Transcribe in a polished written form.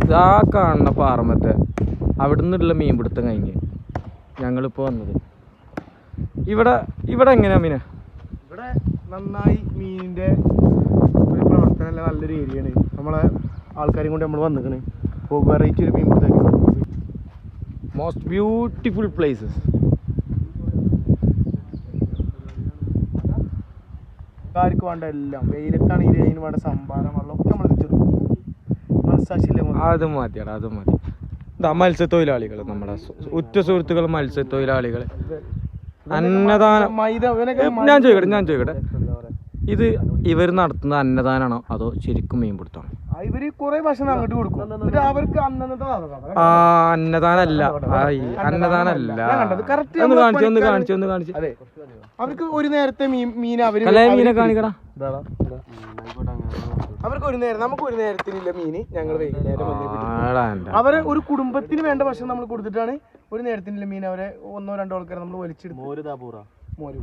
ഇതാ കാണുന്ന പാറമത്തെ അവിടെ നിന്നുള്ള മീൻ പിടുത്തം കഴിഞ്ഞ് ഞങ്ങളിപ്പോൾ വന്നത് ഇവിടെ എങ്ങനെയാ മീന? ഇവിടെ നന്നായി മീനിൻ്റെ ഒരു പ്രവർത്തനം നല്ലൊരു ഏരിയയാണ്. നമ്മളെ ആൾക്കാരെയും കൊണ്ട് നമ്മൾ വന്നിക്കണ്. അപ്പോൾ വെറൈറ്റി ഒരു മീൻ പിടുത്തം. Most beautiful places. ആർക്ക് വേണ്ട എല്ലാം വെയിലത്താണെങ്കിൽ അതിന് വേണ്ട സംഭാരം വെള്ളം ഒക്കെ നമ്മൾ എത്തിച്ചെടുക്കും. മനസ്സാക്ഷിയില്ല അത് മതിയടാ, അത് മതി. ഇതാ മത്സ്യത്തൊഴിലാളികൾ, നമ്മുടെ ഉറ്റ സുഹൃത്തുക്കൾ മത്സ്യത്തൊഴിലാളികൾ. അന്നദാനം ഞാൻ ചോദിക്കട്ടെ ഇത് ഇവർ നടത്തുന്ന അന്നദാനാണോ അതോ ശരിക്കും മീൻ പിടുത്തമാണോ? ഇവര് കുറെ ഭക്ഷണം അങ്ങോട്ട് കൊടുക്കും. അവർക്ക് അന്നദാനല്ല, ഒന്ന് കാണിച്ചു. അവർക്ക് ഒരു നേരത്തെ മീൻ മീനെ കാണിക്കടാ. അവർക്ക് ഒരു നേരം, നമുക്ക് ഒരു നേരത്തിനില്ല മീന്. ഞങ്ങൾ വൈകുന്നേരം അവരെ ഒരു കുടുംബത്തിന് വേണ്ട ഭക്ഷണം നമ്മൾ കൊടുത്തിട്ടാണ് ഒരു നേരത്തിനില്ല മീൻ അവരെ 1-2 ആൾക്കാരെ നമ്മൾ വലിച്ചെടുത്ത് മോര്.